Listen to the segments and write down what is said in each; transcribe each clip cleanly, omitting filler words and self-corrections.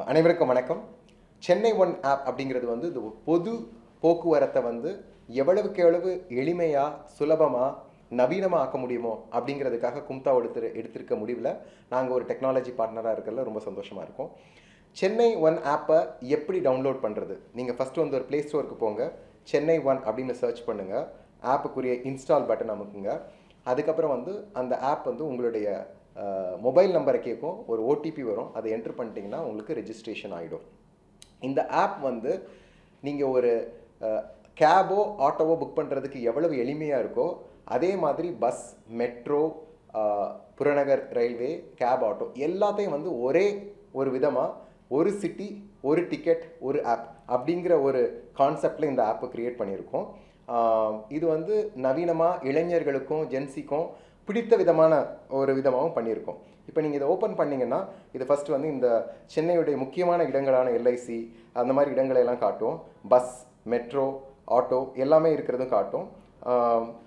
அனைவருக்கும் வணக்கம். Chennai one app அப்படிங்கிறது வந்து இது பொது போக்குவரத்தை வந்து எவ்வளவுக்கு எவ்வளவு எளிமையாக சுலபமாக நவீனமாக ஆக்க முடியுமோ அப்படிங்கிறதுக்காக கும்தா எடுத்திருக்க முடிவில் நாங்கள் ஒரு டெக்னாலஜி பார்ட்னராக இருக்கிறதுல ரொம்ப சந்தோஷமாக இருக்கோம். சென்னை ஒன் ஆப்பை எப்படி டவுன்லோட் பண்ணுறது? நீங்கள் ஃபஸ்ட்டு வந்து ஒரு ப்ளே ஸ்டோருக்கு போங்க, சென்னை ஒன் அப்படின்னு சர்ச் பண்ணுங்கள், ஆப்புக்குரிய இன்ஸ்டால் பட்டன் அமுக்குங்க. அதுக்கப்புறம் வந்து அந்த ஆப் வந்து உங்களுடைய மொபைல் நம்பரை கேட்கும், ஒரு ஓடிபி வரும், அதை என்ட்ரு பண்ணிட்டீங்கன்னா உங்களுக்கு ரெஜிஸ்ட்ரேஷன் ஆகிடும். இந்த ஆப் வந்து நீங்கள் ஒரு கேபோ ஆட்டோவோ புக் பண்ணுறதுக்கு எவ்வளவு எளிமையாக இருக்கோ அதே மாதிரி பஸ், மெட்ரோ, புறநகர் ரயில்வே, கேப், ஆட்டோ எல்லாத்தையும் வந்து ஒரே ஒரு விதமாக ஒரு சிட்டி ஒரு டிக்கெட் ஒரு ஆப் அப்படிங்கிற ஒரு கான்செப்டில் இந்த ஆப்பை க்ரியேட் பண்ணியிருக்கோம். இது வந்து நவீனமாக இளைஞர்களுக்கும் ஜென்சிக்கும் பிடித்த விதமான ஒரு விதமாகவும் பண்ணியிருக்கோம். இப்போ நீங்கள் இதை ஓப்பன் பண்ணிங்கன்னா இது ஃபஸ்ட்டு வந்து இந்த சென்னையுடைய முக்கியமான இடங்களான எல்ஐசி அந்த மாதிரி இடங்களெல்லாம் காட்டும். பஸ், மெட்ரோ, ஆட்டோ எல்லாமே இருக்கிறதும் காட்டும்.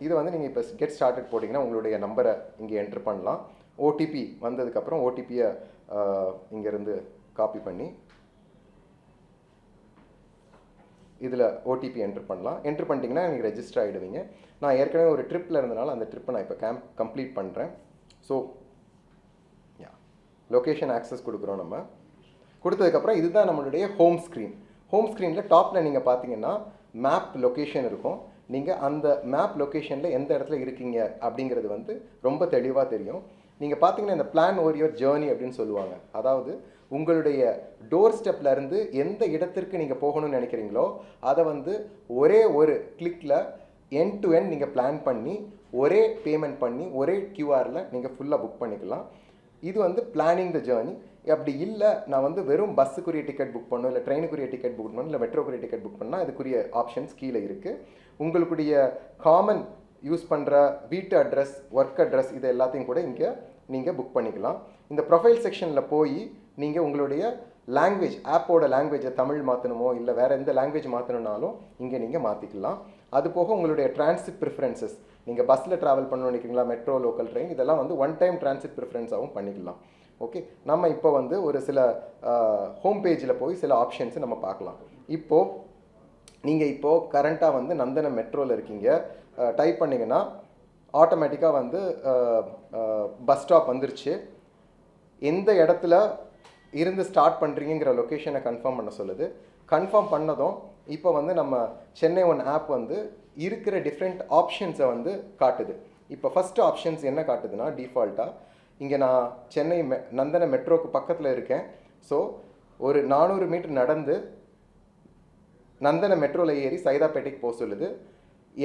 இது வந்து நீங்கள் இப்போ கெட் ஸ்டார்டட் போட்டிங்கன்னா உங்களுடைய நம்பரை இங்கே என்ட்ரு பண்ணலாம். ஓடிபி வந்ததுக்கப்புறம் ஓடிபியை இங்கேருந்து காப்பி பண்ணி இதில் ஓடிபி என்ட்ரு பண்ணலாம். என்ட்ரு பண்ணிட்டீங்கன்னா நீங்கள் ரெஜிஸ்டர் ஆகிடுவீங்க. நான் ஏற்கனவே ஒரு ட்ரிப்பில் இருந்தனால அந்த ட்ரிப்பை நான் இப்போ கம்ப்ளீட் பண்ணுறேன். ஸோ லொக்கேஷன் ஆக்சஸ் கொடுக்குறோம். நம்ம கொடுத்ததுக்கப்புறம் இதுதான் நம்மளுடைய ஹோம் ஸ்க்ரீன். ஹோம் ஸ்க்ரீனில் டாப்பில் நீங்கள் பார்த்தீங்கன்னா மேப் லொக்கேஷன் இருக்கும். நீங்கள் அந்த மேப் லொக்கேஷனில் எந்த இடத்துல இருக்கீங்க அப்படிங்கிறது வந்து ரொம்ப தெளிவாக தெரியும். நீங்கள் பார்த்தீங்கன்னா இந்த பிளான் ஓவர் யுவர் ஜேர்னி அப்படின்னு சொல்லுவாங்க. அதாவது உங்களுடைய டோர் ஸ்டெப்லேருந்து எந்த இடத்திற்கு நீங்கள் போகணும்னு நினைக்கிறீங்களோ அதை வந்து ஒரே ஒரு கிளிக்கில் எண்ட் டு எண்ட் நீங்கள் பிளான் பண்ணி ஒரே பேமெண்ட் பண்ணி ஒரே கியூஆரில் நீங்கள் ஃபுல்லாக புக் பண்ணிக்கலாம். இது வந்து பிளானிங் த ஜேர்னி. அப்படி இல்லை நான் வந்து வெறும் பஸ்ஸுக்குரிய டிக்கெட் புக் பண்ணணும், இல்லை ட்ரெயினுக்குரிய டிக்கெட் புக் பண்ணணும், இல்லை மெட்ரோக்குரிய டிக்கெட் புக் பண்ணால் அதுக்குரிய ஆப்ஷன்ஸ் கீழே இருக்குது. உங்களுடைய காமன் யூஸ் பண்ணுற வீட்டு அட்ரஸ், ஒர்க் அட்ரஸ் இது எல்லாத்தையும் கூட இங்கே நீங்கள் புக் பண்ணிக்கலாம். இந்த ப்ரொஃபைல் செக்ஷனில் போய் நீங்கள் உங்களுடைய லாங்குவேஜ், ஆப்போட லாங்குவேஜை தமிழ் மாற்றணுமோ இல்லை வேறு எந்த லாங்குவேஜ் மாற்றணுன்னாலும் இங்கே நீங்கள் மாற்றிக்கலாம். அது போக உங்களுடைய டிரான்சிட் ப்ரிஃபரன்சஸ், நீங்கள் பஸ்ஸில் ட்ராவல் பண்ணணும்னு நினைக்கிறீங்களா, மெட்ரோ, லோக்கல் ட்ரெயின், இதெல்லாம் வந்து ஒன் டைம் டிரான்சிட் ப்ரிஃபரன்ஸாகவும் பண்ணிக்கலாம். ஓகே, நம்ம இப்போ வந்து ஒரு சில ஹோம் பேஜில் போய் சில ஆப்ஷன்ஸை நம்ம பார்க்கலாம். இப்போது நீங்கள் இப்போது கரண்ட்டாக வந்து நந்தனம் மெட்ரோவில் இருக்கீங்க. டைப் பண்ணிங்கன்னா ஆட்டோமேட்டிக்காக வந்து பஸ் ஸ்டாப் வந்துருச்சு. எந்த இடத்துல இருந்து ஸ்டார்ட் பண்ணுறீங்கிற லொக்கேஷனை கன்ஃபார்ம் பண்ண சொல்லுது. கன்ஃபார்ம் பண்ணதும் இப்போ வந்து நம்ம சென்னை ஒன் ஆப் வந்து இருக்கிற டிஃப்ரெண்ட் ஆப்ஷன்ஸை வந்து காட்டுது. இப்போ ஃபஸ்ட்டு ஆப்ஷன்ஸ் என்ன காட்டுதுன்னா, டிஃபால்ட்டாக இங்கே நான் சென்னை நந்தன மெட்ரோக்கு பக்கத்தில் இருக்கேன். ஸோ ஒரு 400 மீட்டர் நடந்து நந்தன மெட்ரோவில் ஏறி சைதாப்பேட்டைக்கு போக சொல்லுது.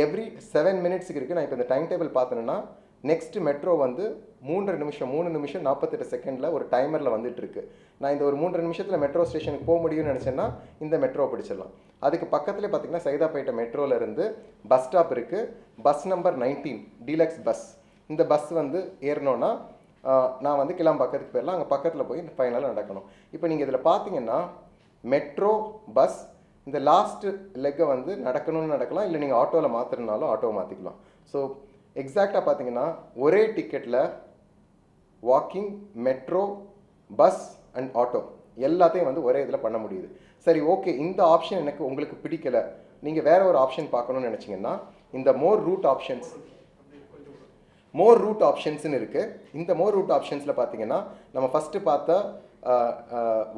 எவ்ரி 7 மினிட்ஸுக்கு இருக்குது. நான் இப்போ இந்த டைம் டேபிள் பார்த்தேன்னா நெக்ஸ்ட் மெட்ரோ வந்து 3 நிமிஷம் 48 செகண்டில் ஒரு டைமரில் வந்துட்டுருக்கு. நான் இந்த ஒரு 3 நிமிஷத்தில் மெட்ரோ ஸ்டேஷனுக்கு போக முடியும்னு நினச்சேன்னா இந்த மெட்ரோ பிடிச்சிடலாம். அதுக்கு பக்கத்துலேயே பார்த்தீங்கன்னா சைதாப்பேட்டை மெட்ரோலேருந்து பஸ் ஸ்டாப் இருக்குது. Bus number 19 deluxe bus. இந்த பஸ் வந்து ஏறணுன்னா நான் வந்து கிளம்பாக்கத்துக்கு போயிடலாம். அங்கே பக்கத்தில் போய் ஃபைனலாக நடக்கணும். இப்போ நீங்கள் இதில் பார்த்தீங்கன்னா மெட்ரோ, பஸ், இந்த லாஸ்ட்டு லெக்கை வந்து நடக்கணும்னு நடக்கலாம், இல்லை நீங்கள் ஆட்டோவில் மாற்றுறதுனாலும் ஆட்டோவை மாற்றிக்கலாம். ஸோ எக்ஸாக்டாக பார்த்தீங்கன்னா ஒரே டிக்கெட்டில் walking, metro, bus and auto எல்லாத்தையும் வந்து ஒரே இதில் பண்ண முடியுது. சரி, ஓகே, இந்த ஆப்ஷன் எனக்கு உங்களுக்கு பிடிக்கலை, நீங்கள் வேறு ஒரு ஆப்ஷன் பார்க்கணுன்னு நினச்சிங்கன்னா இந்த மோர் ரூட் ஆப்ஷன்ஸ்னு இருக்குது. இந்த மோர் ரூட் ஆப்ஷன்ஸில் பார்த்தீங்கன்னா நம்ம ஃபஸ்ட்டு பார்த்த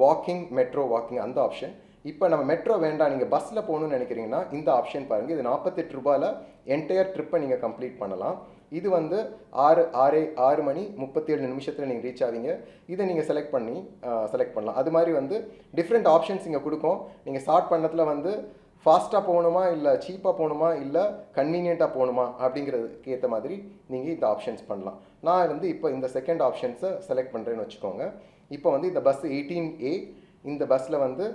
வாக்கிங், மெட்ரோ, வாக்கிங் அந்த ஆப்ஷன். இப்போ நம்ம மெட்ரோ வேண்டாம், நீங்கள் பஸ்ஸில் போகணுன்னு நினைக்கிறீங்கன்னா இந்த ஆப்ஷன் பாருங்கள். இது 48 ரூபாயில் என்டையர் ட்ரிப்பை நீங்கள் கம்ப்ளீட் பண்ணலாம். இது வந்து 6 மணி 37 நிமிஷத்தில் நீங்கள் ரீச் ஆவீங்க. இதை நீங்கள் செலக்ட் பண்ணலாம். அது மாதிரி வந்து டிஃப்ரெண்ட் ஆப்ஷன்ஸ் இங்கே கொடுக்கும். நீங்கள் ஸ்டார்ட் பண்ணதில் வந்து ஃபாஸ்ட்டாக போகணுமா, இல்லை சீப்பாக போகணுமா, இல்லை கன்வீனியண்ட்டாக போகணுமா அப்படிங்கிறதுக்கு ஏற்ற மாதிரி நீங்கள் இந்த ஆப்ஷன்ஸ் பண்ணலாம். நான் வந்து இப்போ இந்த செகண்ட் ஆப்ஷன்ஸை செலக்ட் பண்ணுறேன்னு வச்சுக்கோங்க. இப்போ வந்து இந்த பஸ் 18A, இந்த பஸ்ஸில் வந்து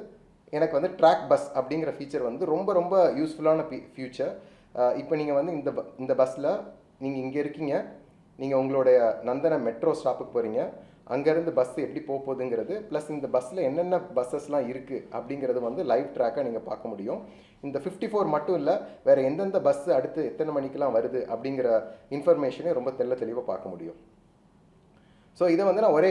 எனக்கு வந்து ட்ராக் பஸ் அப்படிங்கிற ஃபீச்சர் வந்து ரொம்ப ரொம்ப யூஸ்ஃபுல்லான ஃபியூச்சர். இப்போ நீங்கள் வந்து இந்த பஸ்ஸில் நீங்கள் இங்கே இருக்கீங்க, நீங்கள் உங்களுடைய நந்தன மெட்ரோ ஸ்டாப்புக்கு போகிறீங்க, அங்கேருந்து பஸ் எப்படி போகுதுங்கிறது ப்ளஸ் இந்த பஸ்ஸில் என்னென்ன பஸ்ஸஸ்லாம் இருக்குது அப்படிங்கிறது வந்து லைவ் ட்ராக்காக நீங்கள் பார்க்க முடியும். இந்த 54 மட்டும் இல்லை, வேறு எந்தெந்த பஸ்ஸு அடுத்து எத்தனை மணிக்கெலாம் வருது அப்படிங்கிற இன்ஃபர்மேஷனே ரொம்ப தெளிவாக பார்க்க முடியும். ஸோ இதை வந்து நான் ஒரே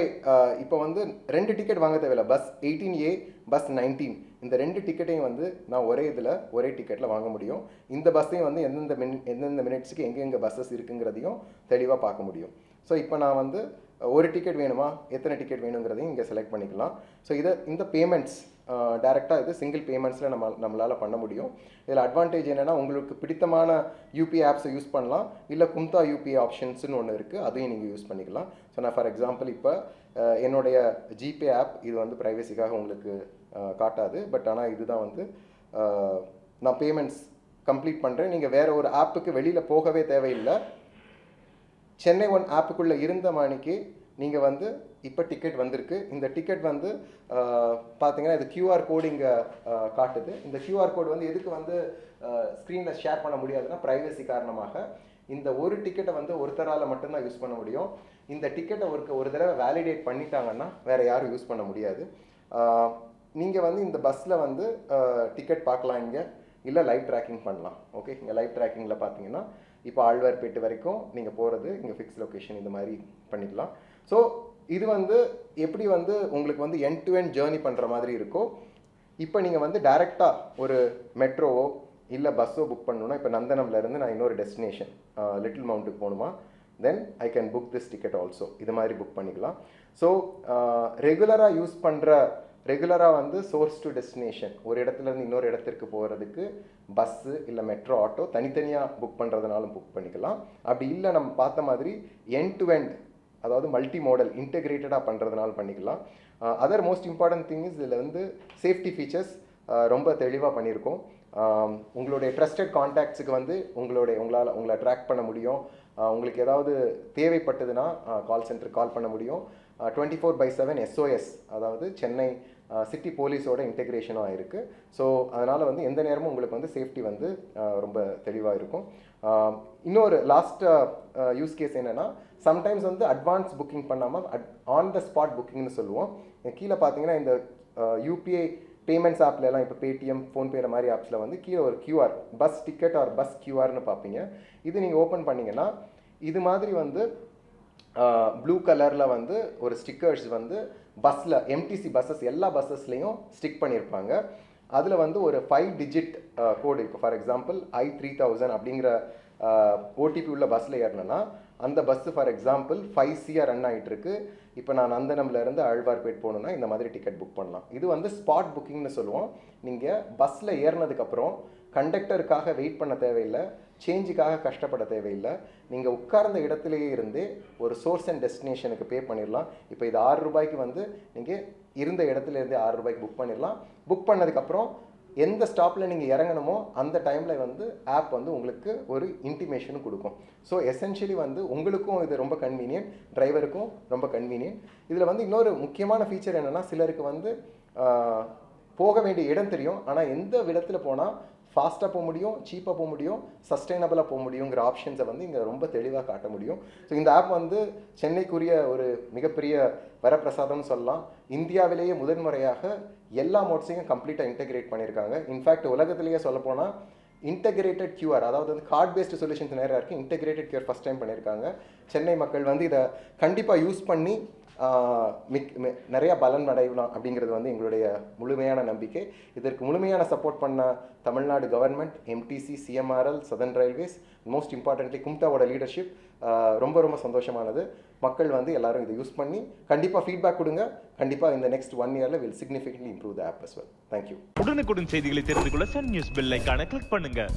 இப்போ வந்து 2 டிக்கெட் வாங்க தேவையில்லை. பஸ் 18A, பஸ் 19 இந்த 2 டிக்கெட்டையும் வந்து நான் ஒரே டிக்கெட்டில் வாங்க முடியும். இந்த பஸ்ஸையும் வந்து எந்தெந்த மினிட்ஸுக்கு எங்கெங்கே பஸ்ஸஸ் இருக்குங்கிறதையும் தெளிவாக பார்க்க முடியும். ஸோ இப்போ நான் வந்து ஒரு டிக்கெட் வேணுமா, எத்தனை டிக்கெட் வேணுங்கிறதையும் இங்கே செலக்ட் பண்ணிக்கலாம். ஸோ இந்த பேமெண்ட்ஸ் டேரெக்டாக இது சிங்கிள் பேமெண்ட்ஸில் நம்மளால் பண்ண முடியும். இதில் அட்வான்டேஜ் என்னென்னா, உங்களுக்கு பிடித்தமான யூபிஐ ஆப்ஸை யூஸ் பண்ணலாம், இல்லை கும்தா யூபிஐ ஆப்ஷன்ஸ்னு ஒன்று இருக்குது, அதையும் நீங்கள் யூஸ் பண்ணிக்கலாம். ஸோ நான் ஃபார் எக்ஸாம்பிள் இப்போ என்னுடைய ஜிபே ஆப் இது வந்து ப்ரைவசிக்காக உங்களுக்கு காட்டாது. பட் ஆனால் இதுதான் வந்து நான் பேமெண்ட்ஸ் கம்ப்ளீட் பண்ணுறேன். நீங்கள் வேறு ஒரு ஆப்புக்கு வெளியில் போகவே தேவையில்லை. சென்னை ஒன் ஆப்புக்குள்ளே இருந்த மணிக்கு நீங்கள் வந்து இப்போ டிக்கெட் வந்திருக்கு. இந்த டிக்கெட் வந்து பார்த்தீங்கன்னா இது QR கோடு இங்கே காட்டுது. இந்த QR கோடு வந்து எதுக்கு வந்து ஸ்க்ரீனில் ஷேர் பண்ண முடியாதுன்னா, ப்ரைவசி காரணமாக. இந்த ஒரு டிக்கெட்டை வந்து ஒருத்தரால் மட்டும்தான் யூஸ் பண்ண முடியும். இந்த டிக்கெட்டை ஒரு தடவை வேலிடேட் பண்ணிட்டாங்கன்னா வேறு யாரும் யூஸ் பண்ண முடியாது. நீங்கள் வந்து இந்த பஸ்ஸில் வந்து டிக்கெட் பார்க்கலாம் இங்கே, இல்லை லைவ் ட்ராக்கிங் பண்ணலாம். ஓகே, இங்கே லைவ் ட்ராக்கிங்கில் பார்த்தீங்கன்னா இப்போ ஆழ்வார்பேட்டு வரைக்கும் நீங்கள் போகிறது இங்கே ஃபிக்ஸ் லொக்கேஷன் இந்த மாதிரி பண்ணிக்கலாம். ஸோ இது வந்து எப்படி வந்து உங்களுக்கு வந்து எண்ட் டு எண்ட் ஜேர்னி பண்ணுற மாதிரி இருக்கோ. இப்போ நீங்கள் வந்து டைரெக்டாக ஒரு மெட்ரோவோ இல்லை பஸ்ஸோ புக் பண்ணணுன்னா, இப்போ நந்தனம்லேருந்து நான் இன்னொரு டெஸ்டினேஷன் லிட்டில் மவுண்ட்டுக்கு போகணுமா, then I can book this ticket also. இது மாதிரி புக் பண்ணிக்கலாம். ஸோ ரெகுலராக வந்து சோர்ஸ் டு டெஸ்டினேஷன் ஒரு இடத்துலேருந்து இன்னொரு இடத்திற்கு போகிறதுக்கு பஸ்ஸு இல்லை மெட்ரோ ஆட்டோ தனித்தனியாக புக் பண்ணுறதுனாலும் புக் பண்ணிக்கலாம். அப்படி இல்லை நம்ம பார்த்த மாதிரி எண்ட் டு எண்ட், அதாவது மல்டி மோடல் இன்டெகிரேட்டடாக பண்ணுறதுனால பண்ணிக்கலாம். Other most important thing is இதில் வந்து சேஃப்டி ஃபீச்சர்ஸ் ரொம்ப தெளிவாக பண்ணியிருக்கோம். உங்களுடைய ட்ரஸ்டட் கான்டாக்ட்ஸுக்கு வந்து உங்களை ட்ராக் பண்ண முடியும். உங்களுக்கு ஏதாவது தேவைப்பட்டதுன்னா கால் சென்டருக்கு கால் பண்ண முடியும். 24/7 SOS, அதாவது சென்னை சிட்டி போலீஸோட இன்டெகிரேஷனும் ஆகிருக்கு. ஸோ அதனால் வந்து எந்த நேரமும் உங்களுக்கு வந்து சேஃப்டி வந்து ரொம்ப தெளிவாக இருக்கும். இன்னொரு லாஸ்ட் யூஸ் கேஸ் என்னென்னா, சம்டைம்ஸ் வந்து அட்வான்ஸ் புக்கிங் பண்ணாமல் ஆன் த ஸ்பாட் புக்கிங்னு சொல்லுவோம். கீழே பார்த்தீங்கன்னா இந்த யூபிஐ பேமெண்ட்ஸ் ஆப்லலாம், இப்போ பேடிஎம், ஃபோன்பே மாதிரி ஆப்ஸில் வந்து கீழே ஒரு QR bus ticket or bus QRன்னு பார்ப்பீங்க. இது நீங்கள் ஓப்பன் பண்ணிங்கன்னா இது மாதிரி வந்து ப்ளூ கலரில் வந்து ஒரு ஸ்டிக்கர்ஸ் வந்து பஸ்ஸில் MTC பஸ்ஸஸ் எல்லா பஸ்ஸஸ்லேயும் ஸ்டிக் பண்ணியிருப்பாங்க. அதில் வந்து ஒரு 5 டிஜிட் கோடு, இப்போ ஃபார் எக்ஸாம்பிள் I3000 அப்படிங்கிற OTP உள்ள பஸ்ஸில் ஏறினேன்னா அந்த bus for example 5C run ஆகிட்டு இருக்கு. இப்போ நான் நந்தனம்லேருந்து ஆழ்வார்பேட் போகணுன்னா இந்த மாதிரி டிக்கெட் புக் பண்ணலாம். இது வந்து ஸ்பாட் புக்கிங்னு சொல்லுவோம். நீங்கள் பஸ்ஸில் ஏறினதுக்கப்புறம் கண்டக்டருக்காக வெயிட் பண்ண தேவையில்லை, சேஞ்சுக்காக கஷ்டப்பட தேவையில்லை. நீங்கள் உட்கார்ந்த இடத்துலையே இருந்து ஒரு சோர்ஸ் அண்ட் டெஸ்டினேஷனுக்கு பே பண்ணிடலாம். இப்போ இது 6 ரூபாய்க்கு வந்து நீங்கள் இருந்த இடத்துலேருந்தே 6 ரூபாய்க்கு புக் பண்ணிடலாம். புக் பண்ணதுக்கப்புறம் எந்த ஸ்டாப்பில் நீங்கள் இறங்கணுமோ அந்த டைமில் வந்து ஆப் வந்து உங்களுக்கு ஒரு இன்டிமேஷனும் கொடுக்கும். ஸோ எசென்ஷியலி வந்து உங்களுக்கும் இது ரொம்ப கன்வீனியன்ட், டிரைவருக்கும் ரொம்ப கன்வீனியன்ட். இதில் வந்து இன்னொரு முக்கியமான ஃபீச்சர் என்னென்னா, சிலருக்கு வந்து போக வேண்டிய இடம் தெரியும், ஆனால் எந்த விதத்தில் போனால் ஃபாஸ்ட்டாக போக முடியும், சீப்பாக போக முடியும், சஸ்டைனபிளாக போக முடியுங்கிற ஆப்ஷன்ஸை வந்து இங்கே ரொம்ப தெளிவாக காட்ட முடியும். ஸோ இந்த ஆப் வந்து சென்னைக்குரிய ஒரு மிகப்பெரிய வரப்பிரசாதம்னு சொல்லலாம். இந்தியாவிலேயே முதன்முறையாக எல்லா மோட்ஸையும் கம்ப்ளீட்டாக இன்டெகிரேட் பண்ணியிருக்காங்க. இன்ஃபேக்ட் உலகத்திலேயே சொல்லப்போனால் இன்டெகிரேட்டட் QR, அதாவது வந்து கார்ட் பேஸ்டு சொல்யூஷன்ஸ் நிறையா இருக்குது, இன்டெகிரேட்டட் QR ஃபஸ்ட் டைம் பண்ணியிருக்காங்க. சென்னை மக்கள் வந்து இதை கண்டிப்பாக யூஸ் பண்ணி நிறையா பலன் அடையலாம் அப்படிங்கிறது வந்து எங்களுடைய முழுமையான நம்பிக்கை. இதற்கு முழுமையான சப்போர்ட் பண்ண Tamil Nadu government, MTC, CMRL, southern railways, most importantly கும்தாவோட லீடர்ஷிப் ரொம்ப ரொம்ப சந்தோஷமானது. மக்கள் வந்து எல்லாரும் இதை யூஸ் பண்ணி கண்டிப்பாக ஃபீட்பேக் கொடுங்க. கண்டிப்பாக இந்த நெக்ஸ்ட் 1 இயரில் will significantly improve the app as well. Thank you. உடனுக்குடன் செய்திகளை தெரிந்து கொள்ள சன் நியூஸ் பெல் ஐகானை கிளிக் பண்ணுங்க.